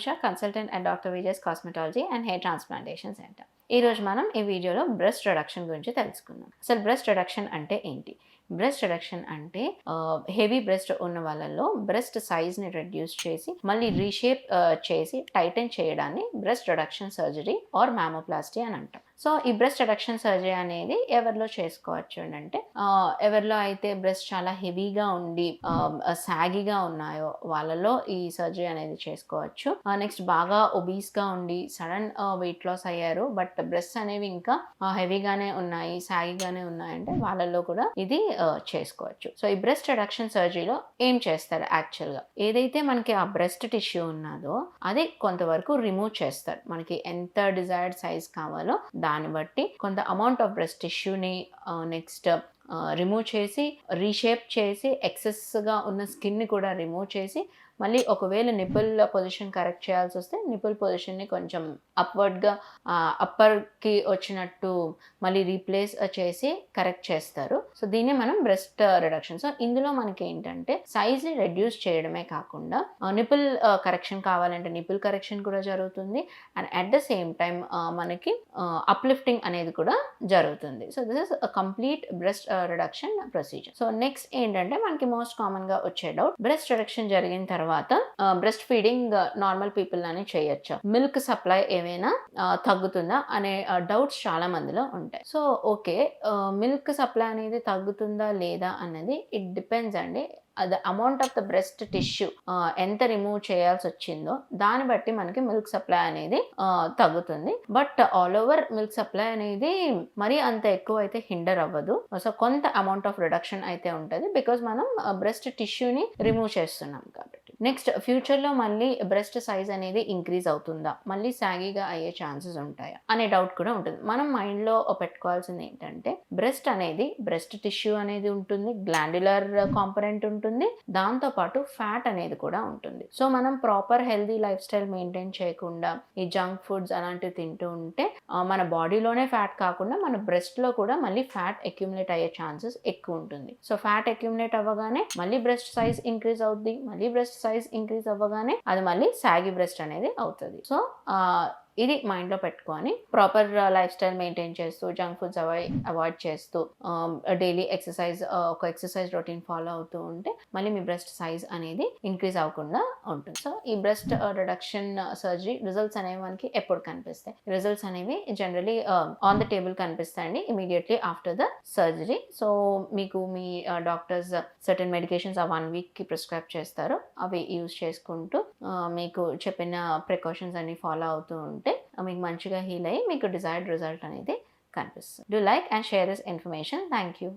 Anusha, consultant at doctor Vijayan cosmetology and hair transplantation centre. ఈరోజు మనం ఈ వీడియోలో బ్రెస్ట్ రిడక్షన్ గురించి తెలుసుకుందాం. అసలు బ్రెస్ట్ రిడక్షన్ అంటే ఏంటి? బ్రెస్ట్ రిడక్షన్ అంటే హెవీ బ్రెస్ట్ ఉన్న వాళ్ళల్లో బ్రెస్ట్ సైజ్ని రెడ్యూస్ చేసి మళ్ళీ రీషేప్ చేసి టైటన్ చేయడాన్ని బ్రెస్ట్ రిడక్షన్ సర్జరీ ఆర్ మ్యామోప్లాస్టీ అని అంటాం. సో ఈ బ్రెస్ట్ రిడక్షన్ సర్జరీ అనేది ఎవరిలో చేసుకోవచ్చు అంటే ఎవరిలో అయితే బ్రెస్ట్ చాలా హెవీగా ఉండి సాగిగా ఉన్నాయో వాళ్ళలో ఈ సర్జరీ అనేది చేసుకోవచ్చు. నెక్స్ట్ బాగా ఒబీస్గా ఉండి సడన్ వెయిట్ లాస్ అయ్యారు బట్ బ్రెస్ట్ అనేవి ఇంకా హెవీగానే ఉన్నాయి, సాగిగానే ఉన్నాయంటే వాళ్ళల్లో కూడా ఇది చేసుకోవచ్చు. సో ఈ బ్రెస్ట్ రిడక్షన్ సర్జరీలో ఏం చేస్తారు? యాక్చువల్గా ఏదైతే మనకి ఆ బ్రెస్ట్ టిష్యూ ఉన్నదో అది కొంతవరకు రిమూవ్ చేస్తారు. మనకి ఎంత డిజైర్డ్ సైజ్ కావాలో దాన్ని బట్టి కొంత అమౌంట్ ఆఫ్ బ్రెస్ట్ టిష్యూని నెక్స్ట్ రిమూవ్ చేసి రీషేప్ చేసి ఎక్సెస్గా ఉన్న స్కిన్ని కూడా రిమూవ్ చేసి మళ్ళీ ఒకవేళ నిపుల్ పొజిషన్ కరెక్ట్ చేయాల్సి వస్తే నిపుల్ పొజిషన్ని కొంచెం అప్వర్డ్గా అప్పర్కి వచ్చినట్టు మళ్ళీ రీప్లేస్ చేసి కరెక్ట్ చేస్తారు. సో దీన్ని మనం బ్రెస్ట్ రిడక్షన్. సో ఇందులో మనకి ఏంటంటే సైజ్ని రెడ్యూస్ చేయడమే కాకుండా నిపుల్ కరెక్షన్ కావాలంటే నిపుల్ కరెక్షన్ కూడా జరుగుతుంది and at the same time మనకి అప్లిఫ్టింగ్ అనేది కూడా జరుగుతుంది. So this is complete breast reduction procedure. So next ఏంటంటే మనకి మోస్ట్ కామన్గా వచ్చే డౌట్, బ్రెస్ట్ రిడక్షన్ జరిగిన తర్వాత బ్రెస్ట్ ఫీడింగ్ నార్మల్ పీపుల్ అని చేయొచ్చా, మిల్క్ సప్లై ఏమైనా తగ్గుతుందా అనే డౌట్స్ చాలా మందిలో ఉంటాయి. సో ఓకే, మిల్క్ సప్లై అనేది తగ్గుతుందా లేదా అన్నది ఇట్ డిపెండ్స్ అండి. The amount of the breast tissue ఎంత రిమూవ్ చేయాల్సి వచ్చిందో దాన్ని బట్టి మనకి మిల్క్ సప్లై అనేది తగ్గుతుంది. But all over milk supply అనేది మరీ అంత ఎక్కువ అయితే హిండర్ అవ్వదు. సో కొంత అమౌంట్ ఆఫ్ రిడక్షన్ అయితే ఉంటుంది బికాజ్ మనం బ్రెస్ట్ టిష్యూని రిమూవ్ చేస్తున్నాం కాబట్టి. నెక్స్ట్ ఫ్యూచర్లో మళ్ళీ బ్రెస్ట్ సైజ్ అనేది ఇంక్రీజ్ అవుతుందా, మళ్ళీ సాగీగా అయ్యే ఛాన్సెస్ ఉంటాయా అనే డౌట్ కూడా ఉంటుంది. మనం మైండ్లో పెట్టుకోవాల్సింది ఏంటంటే బ్రెస్ట్ అనేది బ్రెస్ట్ టిష్యూ అనేది ఉంటుంది, గ్లాండ్యులర్ కాంపొనెంట్ ఉంటుంది, దాంతోపాటు ఫ్యాట్ అనేది కూడా ఉంటుంది. సో మనం proper healthy life style maintain చేయకుండా ఈ జంక్ ఫుడ్స్ అలాంటివి తింటూ ఉంటే మన బాడీలోనే ఫ్యాట్ కాకుండా మన బ్రెస్ట్లో కూడా మళ్ళీ ఫ్యాట్ అక్యుములేట్ అయ్యే ఛాన్సెస్ ఎక్కువ ఉంటుంది. సో ఫ్యాట్ అక్యుములేట్ అవ్వగానే మళ్ళీ బ్రెస్ట్ సైజ్ ఇంక్రీజ్ అవుద్ది, మళ్ళీ బ్రెస్ట్ సైజ్ ఇంక్రీజ్ అవ్వగానే అది మళ్ళీ సాగి బ్రెస్ట్ అనేది అవుతుంది. సో ఇది మైండ్లో పెట్టుకొని ప్రాపర్ లైఫ్ స్టైల్ మెయింటైన్ చేస్తూ జంక్ ఫుడ్స్ అవాయిడ్ చేస్తూ డైలీ ఎక్సర్సైజ్ ఒక ఎక్సర్సైజ్ రొటీన్ ఫాలో అవుతూ ఉంటే మళ్ళీ మీ బ్రెస్ట్ సైజ్ అనేది ఇంక్రీజ్ అవ్వకుండా ఉంటుంది. సో ఈ బ్రెస్ట్ రిడక్షన్ సర్జరీ రిజల్ట్స్ అనేవి మనకి ఎప్పుడు కనిపిస్తాయి? రిజల్ట్స్ అనేవి జనరలీ ఆన్ ద టేబుల్ కనిపిస్తాయండి immediately after the surgery. So మీకు మీ డాక్టర్స్ సర్టెన్ మెడికేషన్స్ ఆ 1 వీక్కి ప్రిస్క్రైబ్ చేస్తారు. అవి యూజ్ చేసుకుంటూ మీకు చెప్పిన ప్రికాషన్స్ అన్ని ఫాలో అవుతూ ఉంటే మీకు మంచిగా హీల్ అయ్యి మీకు డిజైర్డ్ రిజల్ట్ అనేది కనిపిస్తుంది. Do like and share this information. Thank you.